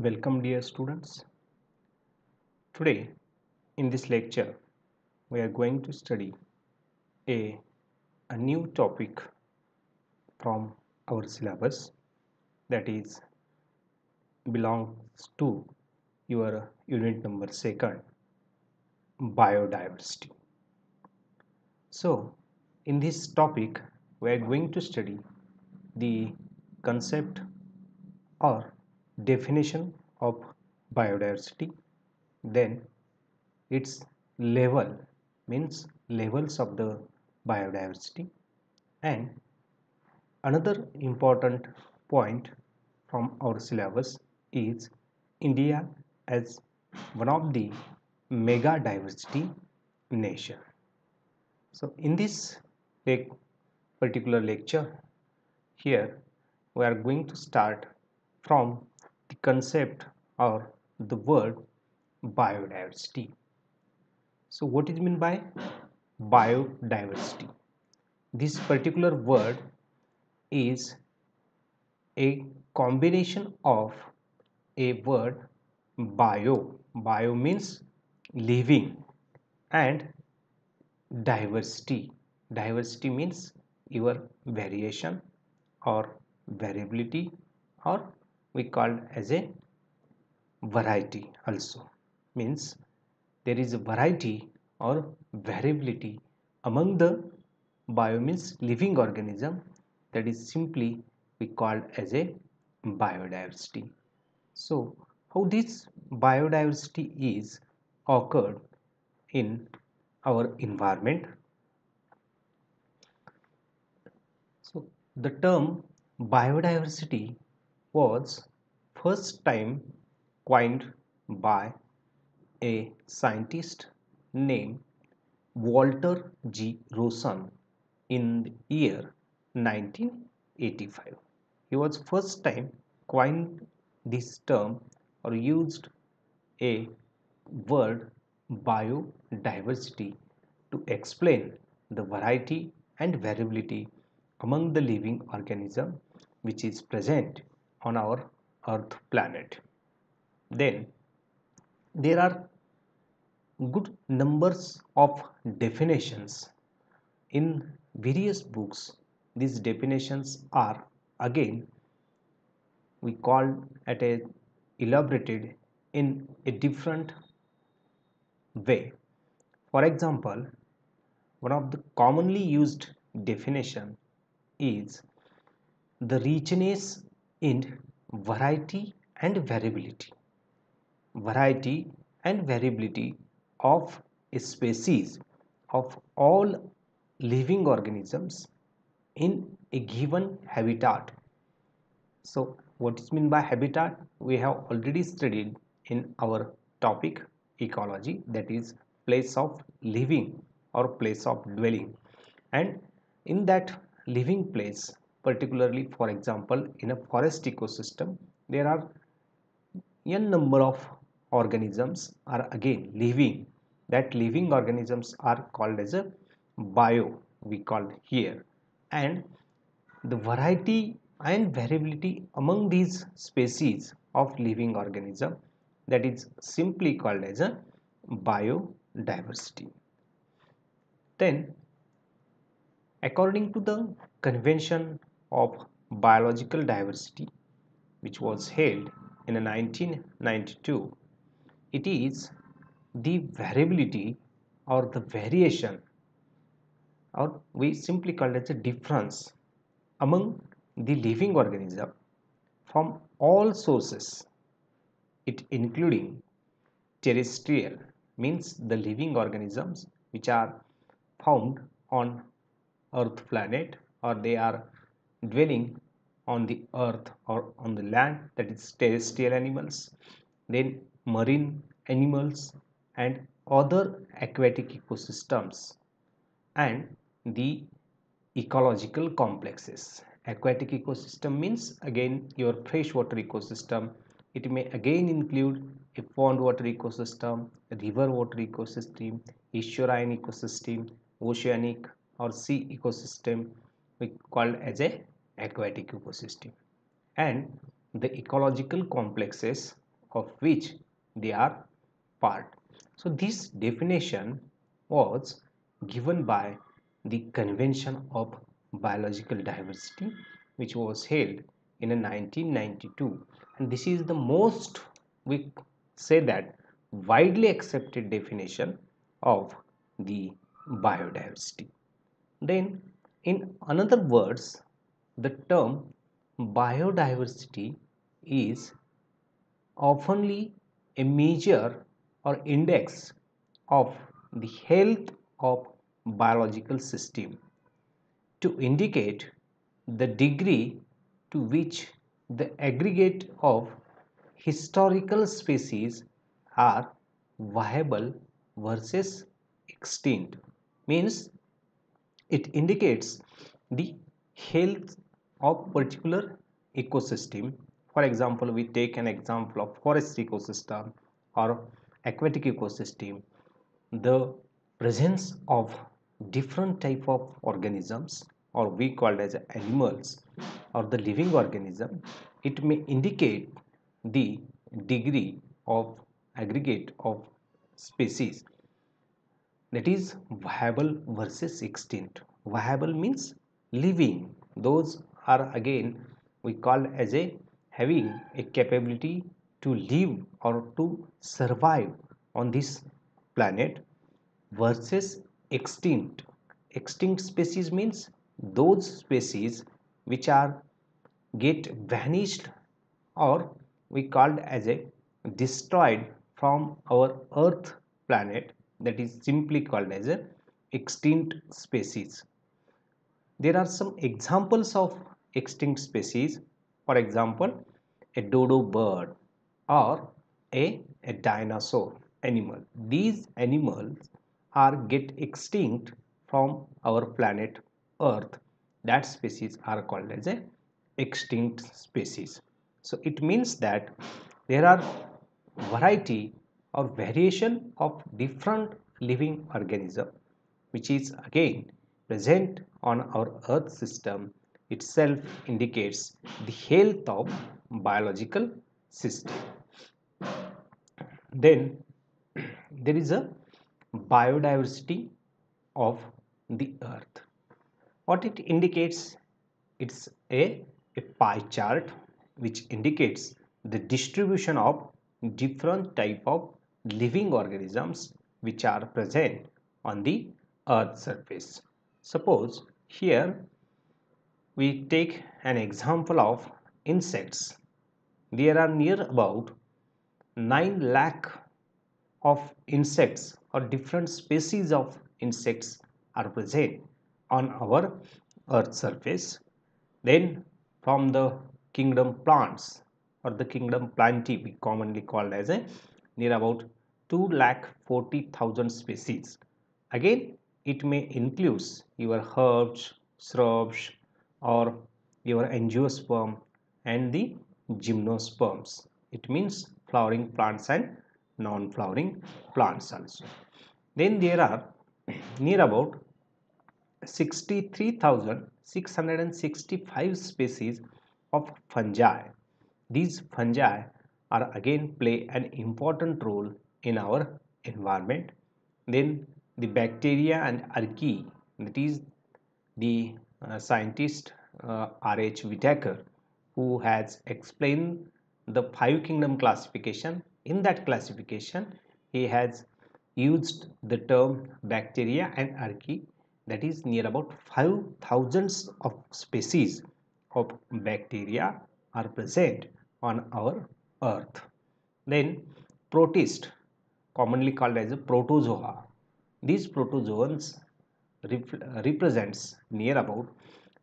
Welcome dear students. Today in this lecture we are going to study a, a new topic from our syllabus that is belongs to your unit number 2nd, biodiversity. So in this topic we are going to study the concept or definition of biodiversity, then its level means levels of the biodiversity, and another important point from our syllabus is India as one of the mega diversity nation. So in this particular lecture here we are going to start from the concept or the word biodiversity. So what is meant by biodiversity? This particular word is a combination of a word bio means living, and diversity means your variation or variability, or we call as a variety also, means there is a variety or variability among the bio means living organism, that is simply we called as a biodiversity. So how this biodiversity is occurred in our environment? So the term biodiversity was first time coined by a scientist named Walter G. Rosen in the year 1985. He was first time coined this term or used a word biodiversity to explain the variety and variability among the living organism which is present on our earth planet. Then there are good numbers of definitions in various books. These definitions are again we call at a elaborated in a different way. For example, one of the commonly used definition is the richness in variety and variability. Variety and variability of a species of all living organisms in a given habitat. So what is meant by habitat? We have already studied in our topic ecology, that is place of living or place of dwelling, and in that living place, particularly for example in a forest ecosystem, there are n number of organisms are again living. That living organisms are called as a bio, we call here, and the variety and variability among these species of living organism, that is simply called as a biodiversity. Then according to the convention of biological diversity which was held in 1992, it is the variability or the variation, or we simply call it a difference among the living organism from all sources, it including terrestrial means the living organisms which are found on earth planet, or they are dwelling on the earth or on the land, that is terrestrial animals, then marine animals and other aquatic ecosystems, and the ecological complexes. Aquatic ecosystem means again your freshwater ecosystem. It may again include a pond water ecosystem, a river water ecosystem, estuarine ecosystem, oceanic or sea ecosystem, we called as a aquatic ecosystem. And the ecological complexes of which they are part. So this definition was given by the Convention of Biological Diversity, which was held in 1992, and this is the most, we say that, widely accepted definition of the biodiversity. Then, in another words, the term biodiversity is oftenly a measure or index of the health of biological system to indicate the degree to which the aggregate of historical species are viable versus extinct. Means it indicates the health of particular ecosystem. For example, we take an example of forest ecosystem or aquatic ecosystem. The presence of different type of organisms, or we call as animals, or the living organism, it may indicate the degree of aggregate of species, that is viable versus extinct. Viable means living. Those are again we call as a having a capability to live or to survive on this planet, versus extinct. Extinct species means those species which are get vanished, or we called as a destroyed from our earth planet, that is simply called as a extinct species. There are some examples of extinct species. For example, a dodo bird or a dinosaur animal. These animals are get extinct from our planet earth. That species are called as a extinct species. So it means that there are variety or variation of different living organism which is again present on our earth system, itself indicates the health of biological system. Then there is a biodiversity of the earth. What it indicates, it's a pie chart which indicates the distribution of different type of living organisms which are present on the earth surface. Suppose here we take an example of insects. There are near about 9 lakh of insects or different species of insects are present on our earth surface. Then from the kingdom plants or the kingdom plantae, we commonly called as a near about 2,40,000 species. Again, it may include your herbs, shrubs, or your angiosperm and the gymnosperms. It means flowering plants and non-flowering plants also. Then there are near about 63,665 species of fungi. These fungi are again play an important role in our environment. Then the bacteria and archaea, that is the scientist R.H. Whitaker, who has explained the five kingdom classification. In that classification, he has used the term bacteria and archaea, that is near about 5,000 of species of bacteria are present on our earth. Then protist, commonly called as a protozoa. These protozoans represents near about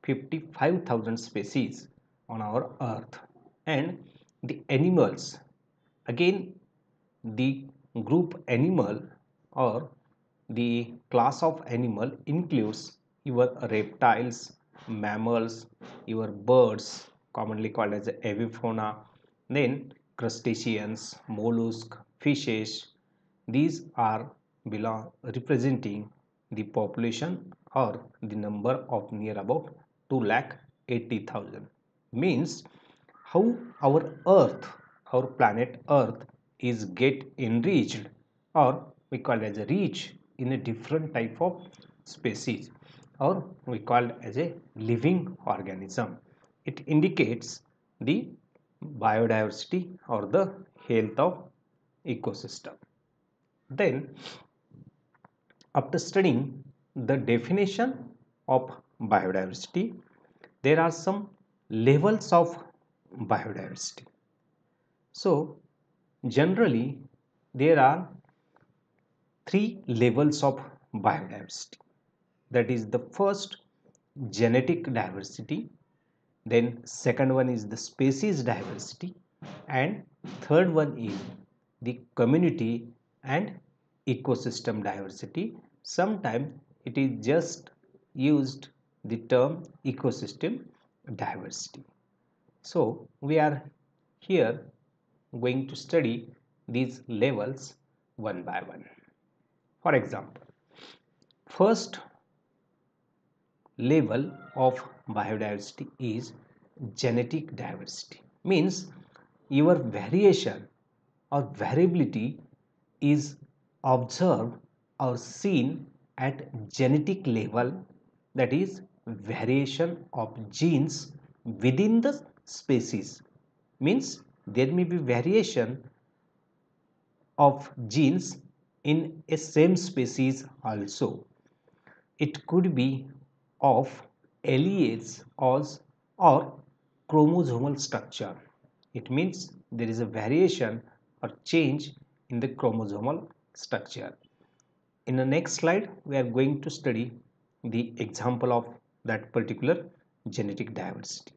55,000 species on our earth. And the animals, again the group animal or the class of animal includes your reptiles, mammals, your birds, commonly called as avifauna, then crustaceans, mollusks, fishes. These are belong representing the population or the number of near about 2,80,000. Means how our earth our planet Earth is get enriched, or we call it as a rich in a different type of species, or we call it as a living organism. It indicates the biodiversity or the health of ecosystem. Then, after studying the definition of biodiversity, there are some levels of biodiversity. So, generally, there are three levels of biodiversity. That is the first, genetic diversity, then second one is the species diversity, and third one is the community and ecosystem diversity. Sometimes it is just used the term ecosystem diversity. So we are here going to study these levels one by one. For example, first level of biodiversity is genetic diversity, means your variation or variability is observed or seen at genetic level, that is variation of genes within the species, means there may be variation of genes in a same species also. It could be of alleles or chromosomal structure. It means there is a variation or change in the chromosomal structure. In the next slide, we are going to study the example of that particular genetic diversity.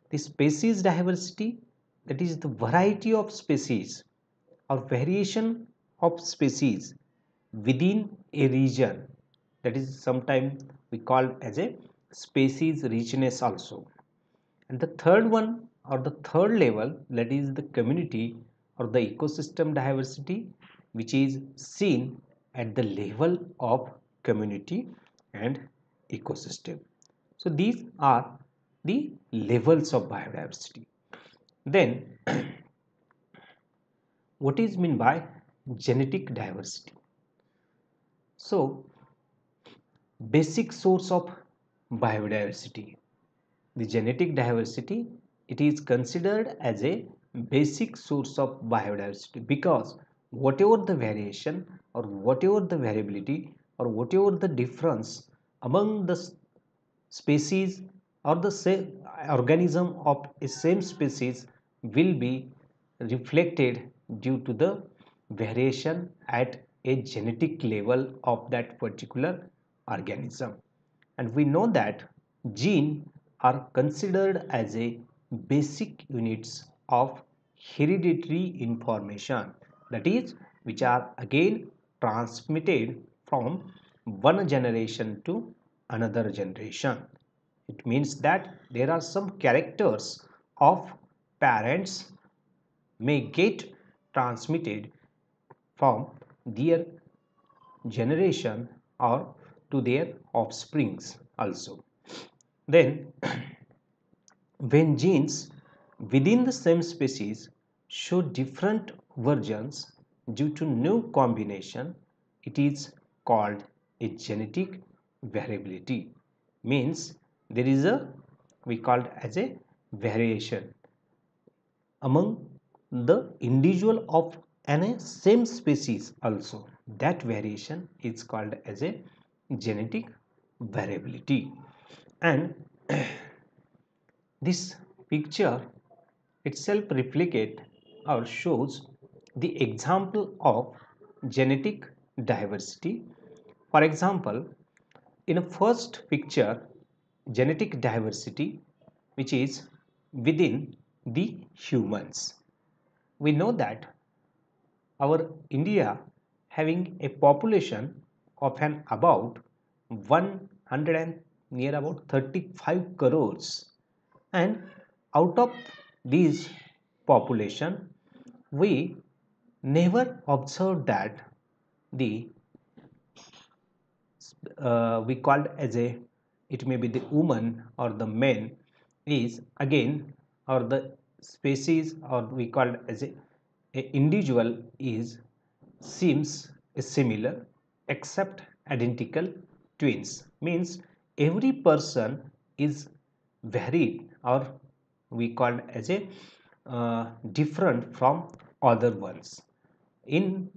The species diversity, that is the variety of species or variation of species within a region, that is sometimes we call as a species richness also. And the third one or the third level, that is the community or the ecosystem diversity, which is seen at the level of community and ecosystem. So these are the levels of biodiversity. Then what is meant by genetic diversity? So basic source of biodiversity, the genetic diversity, it is considered as a basic source of biodiversity, because whatever the variation or whatever the variability or whatever the difference among the species or the same organism of a same species will be reflected due to the variation at a genetic level of that particular organism. And we know that genes are considered as a basic units of hereditary information, that is which are again transmitted from one generation to another generation. It means that there are some characters of parents may get transmitted from their generation or to their offsprings also. Then when genes within the same species show different versions due to new combination, it is called a genetic variability. Means there is a, we call it as a variation among the individual of an same species also. That variation is called as a genetic variability. And this picture itself replicate or shows the example of genetic diversity. For example, in a first picture, genetic diversity which is within the humans. We know that our India having a population of an about 100 and near about 35 crores, and out of these population we never observed that the we called as a, it may be the woman or the men, is again or the species, or we call it as a individual, is seems similar except identical twins, means every person is varied, or we call it as a different from other ones. In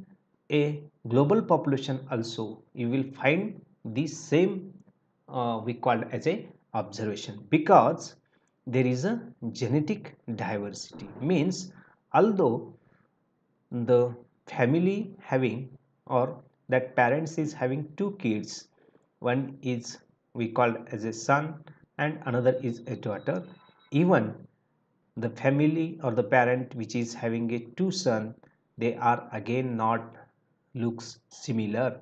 a global population also you will find the same we call as a observation, because there is a genetic diversity, means although the family having, or that parents is having two kids, one is we call as a son and another is a daughter, even the family or the parent which is having a two son, they are again not looks similar,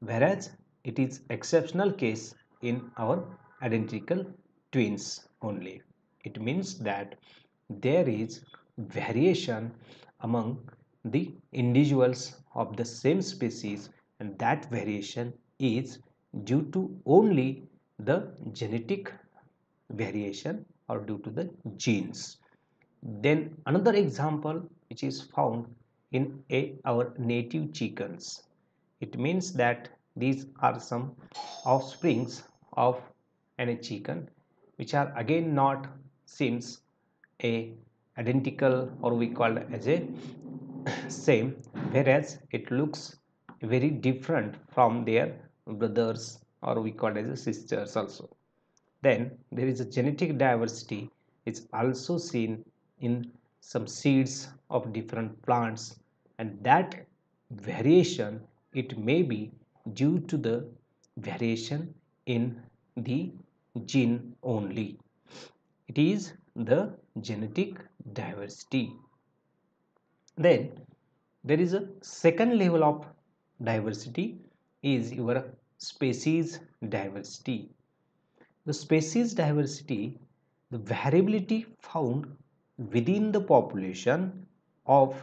whereas it is exceptional case in our identical twins only. It means that there is variation among the individuals of the same species, and that variation is due to only the genetic variation, or due to the genes. Then another example which is found in our native chickens. It means that these are some offsprings of a chicken, which are again not seems a identical, or we call as a same, whereas it looks very different from their brothers, or we call as a sisters also. Then there is a genetic diversity is also seen in some seeds of different plants, and that variation, it may be due to the variation in the gene only. It is the genetic diversity. Then there is a second level of diversity, is your species diversity. The species diversity, the variability found within the population of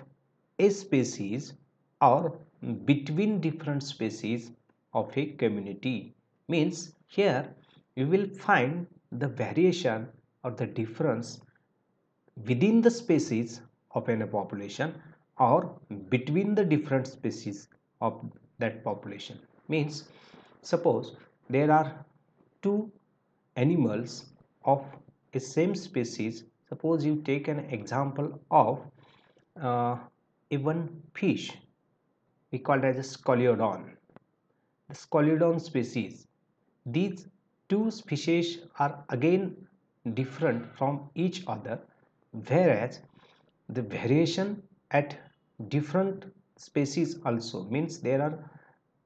a species, or between different species of a community, means here you will find the variation or the difference within the species of a population, or between the different species of that population. Means suppose there are two animals of a same species. Suppose you take an example of uh, a one fish, we call it as a scoliodon, the scoliodon species. These two species are again different from each other, whereas the variation at different species also, means there are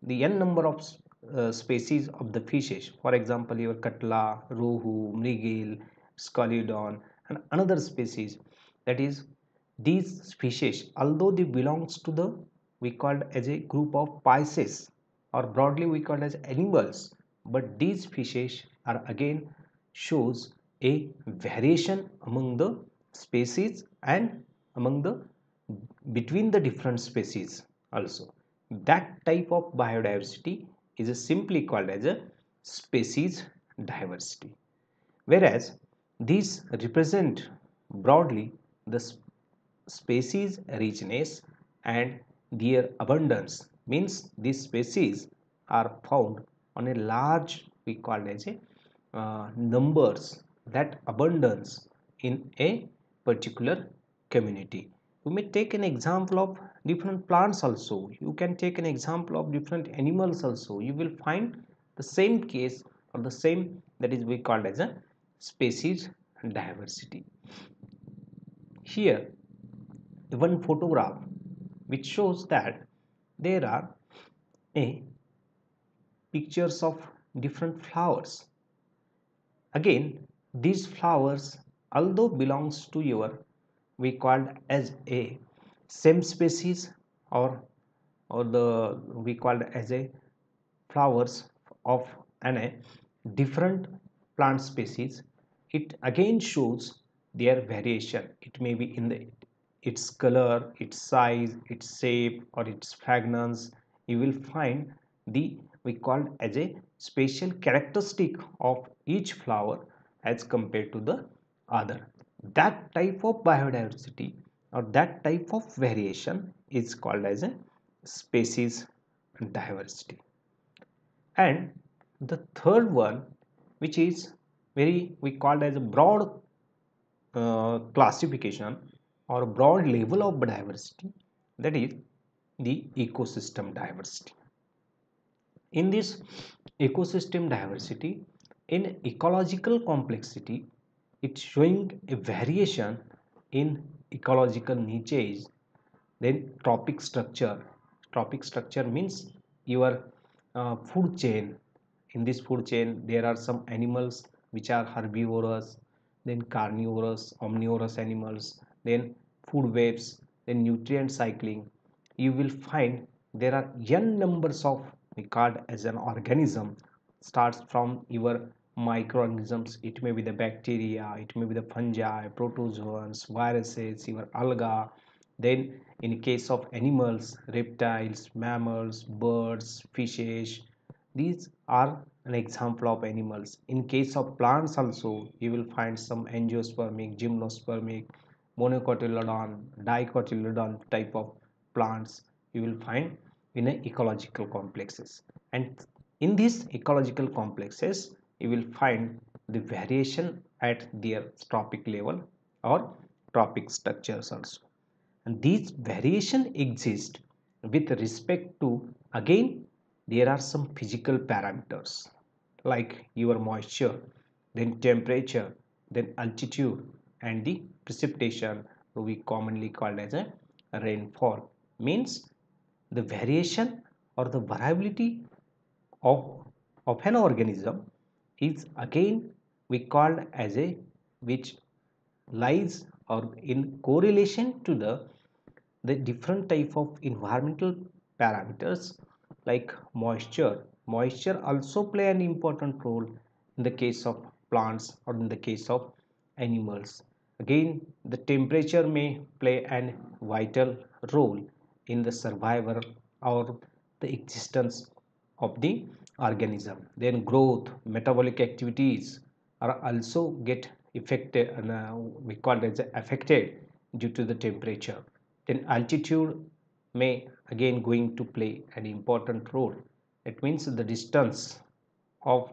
the n number of species of the fishes. For example, your katla, rohu, mrigil, scoliodon, and another species. That is, these species, although they belongs to the we called as a group of Pisces, or broadly we call as animals, but these fishes are again shows a variation among the species and among the between the different species also. That type of biodiversity is simply called as a species diversity, whereas these represent broadly the species richness and their abundance, means these species are found on a large we call as a numbers, that abundance in a particular community. You may take an example of different plants also, you can take an example of different animals also, you will find the same case, or the same, that is we called as a species diversity. Here one photograph which shows that there are a pictures of different flowers. Again, these flowers, although belongs to your we called as a same species, or the we called as a flowers of a different plant species, it again shows their variation. It may be in the its color, its size, its shape, or its fragrance. You will find the we called as a special characteristic of each flower as compared to the other. That type of biodiversity or that type of variation is called as a species diversity. And the third one, which is very we called as a broad classification or broad level of diversity, that is the ecosystem diversity. In this ecosystem diversity, in ecological complexity, it's showing a variation in ecological niches. Then trophic structure means your food chain. In this food chain there are some animals which are herbivorous, then carnivorous, omnivorous animals, then food webs, then nutrient cycling. You will find there are n numbers of regard as an organism, starts from your microorganisms. It may be the bacteria, it may be the fungi, protozoans, viruses, your alga. Then in case of animals, reptiles, mammals, birds, fishes, these are an example of animals. In case of plants also, you will find some angiospermic, gymnospermic, monocotyledon, dicotyledon type of plants you will find in a ecological complexes. And in these ecological complexes, you will find the variation at their trophic level or trophic structures also. And these variation exist with respect to, again, there are some physical parameters like your moisture, then temperature, then altitude, and the precipitation, we commonly called as a rainfall. Means the variation or the variability of, of an organism is again we called as a which lies or in correlation to the different type of environmental parameters like moisture also play an important role in the case of plants or in the case of animals. Again, the temperature may play an vital role in the survival or the existence of the organism. Then growth, metabolic activities are also get affected, and we call it as affected due to the temperature. Then altitude may again going to play an important role. It means the distance of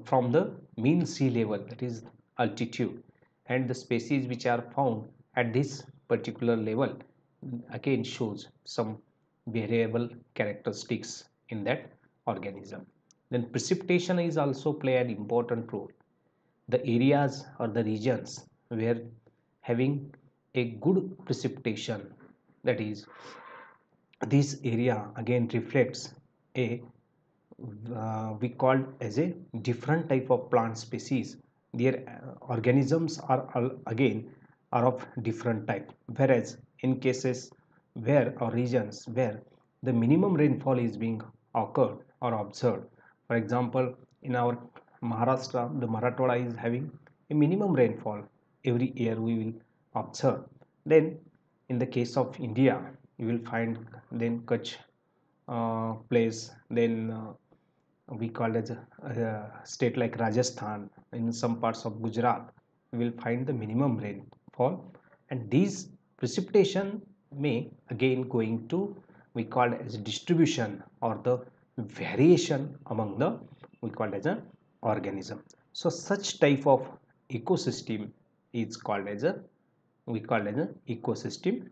from the mean sea level, that is altitude, and the species which are found at this particular level again shows some variable characteristics in that organism. Then precipitation is also play an important role. The areas or the regions where having a good precipitation, that is this area again reflects a we called as a different type of plant species. Their organisms are again are of different type, whereas in cases where or regions where the minimum rainfall is being occurred or observed, for example in our Maharashtra, the Marathwada is having a minimum rainfall every year we will observe. Then in the case of India, you will find then Kutch place, then we call as a state like Rajasthan, in some parts of Gujarat, we will find the minimum rainfall, and these precipitation may again going to we call as distribution or the variation among the we call as an organism. So such type of ecosystem is called as a we call as an ecosystem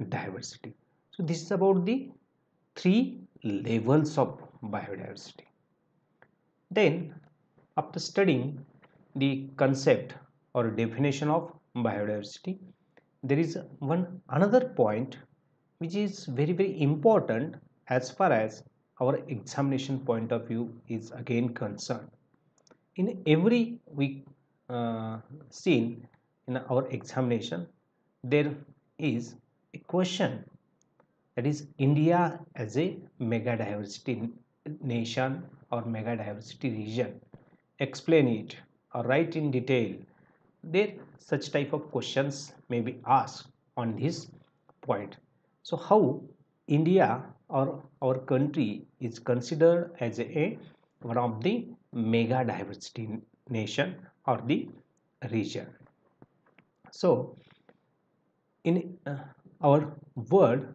diversity. So this is about the three levels of biodiversity. Then, after studying the concept or definition of biodiversity, there is one another point which is very important as far as our examination point of view is again concerned. In every week seen in our examination, there is a question, that is India as a mega diversity nation or mega diversity region. Explain it or write in detail. There such type of questions may be asked on this point. So how India or our country is considered as a one of the mega diversity nation or the region. So in our world,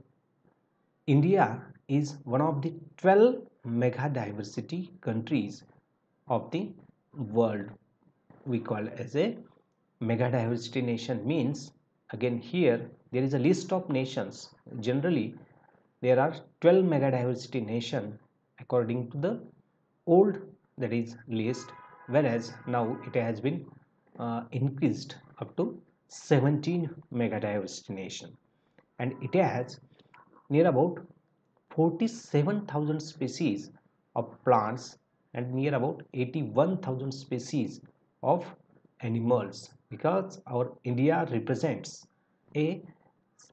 India is one of the 12 mega diversity countries of the world. We call as a mega diversity nation. Means again here there is a list of nations. Generally there are 12 mega diversity nation according to the old, that is list, whereas now it has been increased up to 17 mega diversity nation, and it has near about 47,000 species of plants and near about 81,000 species of animals, because our India represents a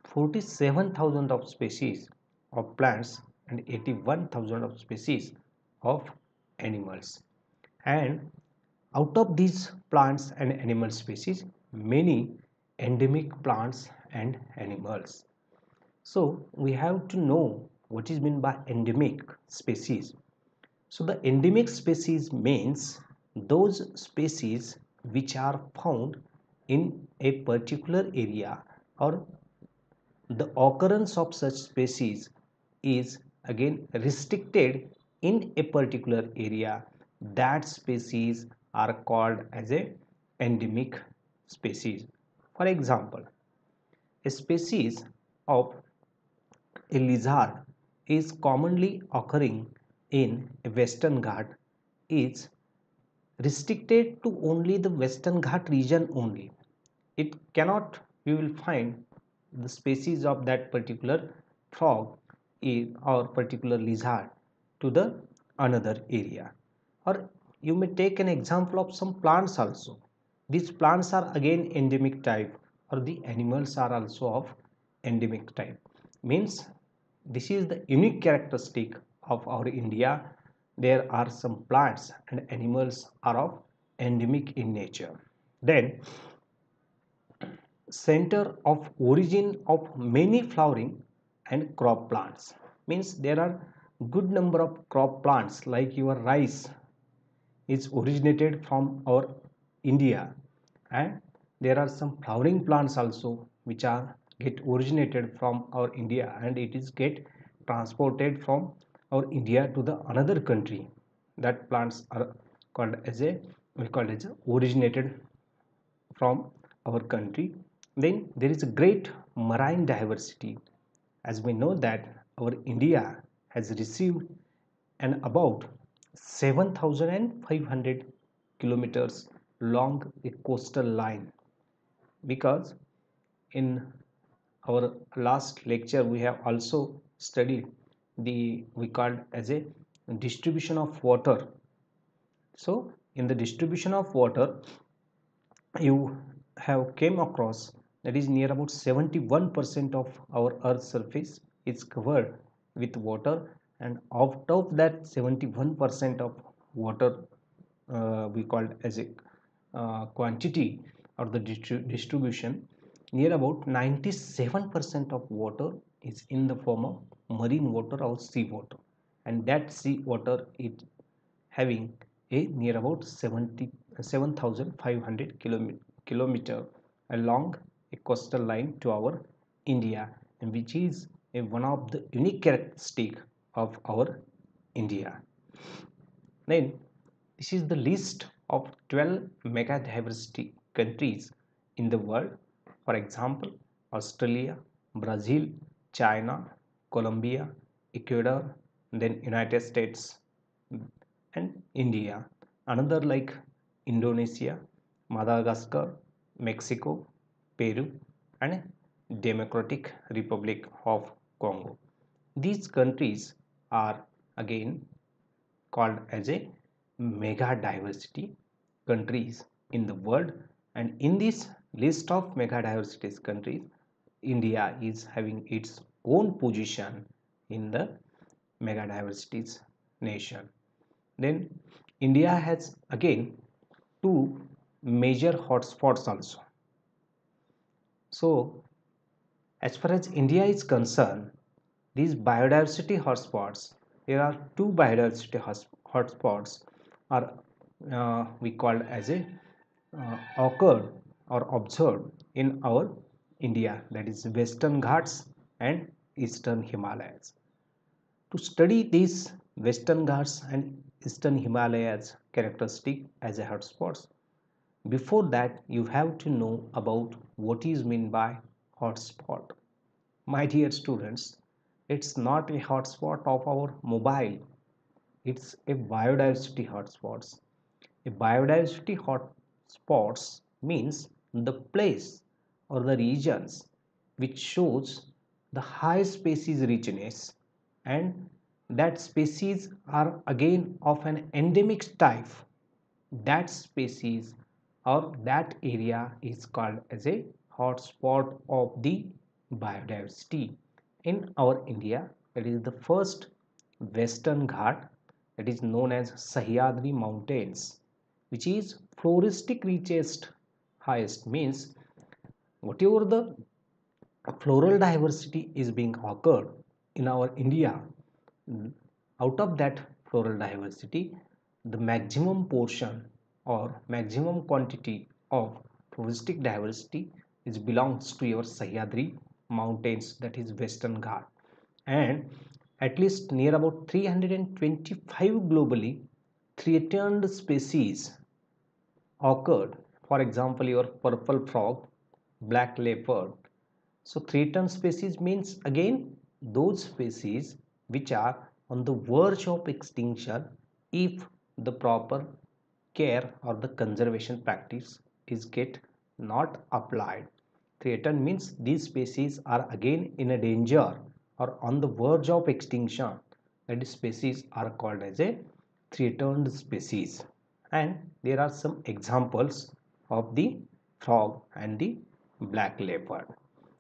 47,000 of species of plants and 81,000 of species of animals. And out of these plants and animal species, many endemic plants and animals. So we have to know what is meant by endemic species. So the endemic species means those species which are found in a particular area, or the occurrence of such species is again restricted in a particular area. That species are called as a endemic species. For example, a species of a lizard is commonly occurring in a Western Ghat is restricted to only the Western Ghat region only. It cannot, we will find the species of that particular frog or particular lizard to the another area. Or you may take an example of some plants also. These plants are again endemic type, or the animals are also of endemic type. Means this is the unique characteristic of our India. There are some plants and animals are of endemic in nature. Then center of origin of many flowering and crop plants, means there are good number of crop plants like your rice is originated from our India, and there are some flowering plants also which are get originated from our India, and it is get transported from our India to the another country. That plants are called as a, we call it as a originated from our country. Then there is a great marine diversity, as we know that our India has received an about 7,500 kilometers long a coastal line, because in our last lecture we have also studied the, we called as a distribution of water. So in the distribution of water you have came across that is near about 71% of our earth's surface is covered with water, and out of that 71% of water, we called as a quantity or the distribution, near about 97% of water is in the form of marine water or sea water, and that sea water is having a near about 7,500 kilometer along a coastal line to our India, and which is one of the unique characteristic of our India. Then this is the list of 12 mega diversity countries in the world. For example, Australia, Brazil, China, Colombia, Ecuador, then United States and India. Another like Indonesia, Madagascar, Mexico, Peru, and Democratic Republic of Congo. These countries are again called as a mega diversity countries in the world, and in this list of mega diversity countries, India is having its own position in the mega diversities nation. Then India has again two major hotspots also. So as far as India is concerned, these biodiversity hotspots, there are two biodiversity hotspots are we called as a occurred or observed in our India, that is Western Ghats and Eastern Himalayas. To study these Western Ghats and Eastern Himalayas characteristic as a hotspots, before that you have to know about what is meant by hotspot. My dear students, it's not a hotspot of our mobile, it's a biodiversity hotspots. A biodiversity hotspots means the place or the regions which shows the high species richness, and that species are again of an endemic type. That species or that area is called as a hotspot of the biodiversity. In our India, it is the first Western Ghat, that is known as Sahyadri Mountains, which is floristic richest highest, means whatever the floral diversity is being occurred in our India, out of that floral diversity, the maximum portion or maximum quantity of floristic diversity is belongs to your Sahyadri mountains, that is Western Ghat, and at least near about 325 globally threatened species occurred. For example, your purple frog, black leopard. So threatened species means again those species which are on the verge of extinction if the proper care or the conservation practice is get not applied. Threatened means these species are again in a danger or on the verge of extinction. That species are called as a threatened species. And there are some examples of the frog and the black leopard,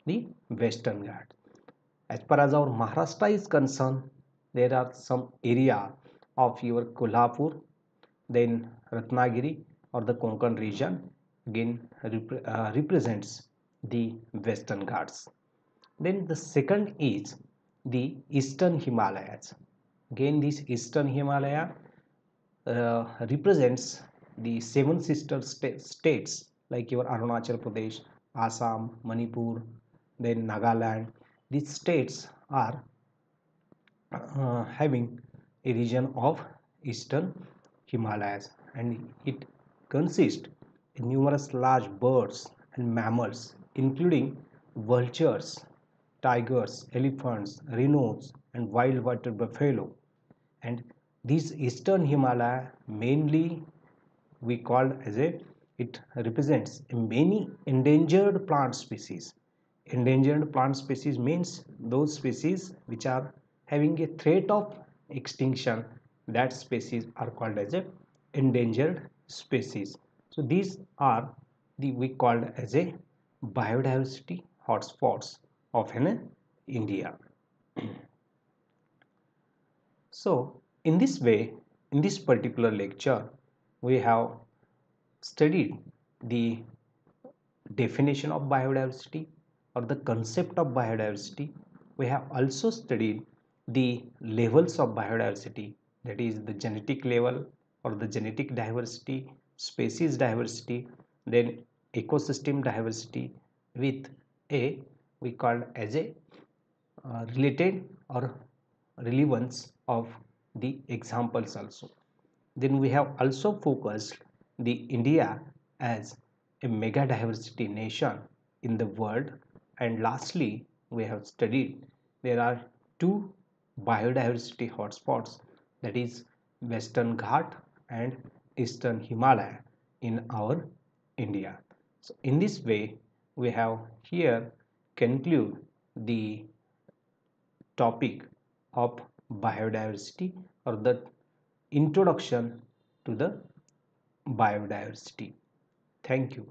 the Western Ghats. As far as our Maharashtra is concerned, there are some area of your Kolhapur, then Ratnagiri or the Konkan region again represents the Western Ghats. Then the second is the Eastern Himalayas. Again, this Eastern Himalaya represents the seven sister states like your Arunachal Pradesh, Assam, Manipur, then Nagaland. These states are having a region of Eastern Himalayas, and it consists of numerous large birds and mammals, including vultures, tigers, elephants, rhinos, and wild water buffalo. And these Eastern Himalaya mainly we call as a, it represents many endangered plant species. Endangered plant species means those species which are having a threat of extinction. That species are called as a endangered species. So these are the we called as a biodiversity hotspots of an India. So in this way, in this particular lecture, we have studied the definition of biodiversity or the concept of biodiversity. We have also studied the levels of biodiversity, that is the genetic level or the genetic diversity, species diversity, then ecosystem diversity with a we call as a related or relevance of the examples also. Then we have also focused the India as a mega diversity nation in the world, and lastly we have studied there are two biodiversity hotspots, that is Western Ghat and Eastern Himalaya in our India. So in this way we have here conclude the topic of biodiversity or the introduction to the biodiversity. Thank you.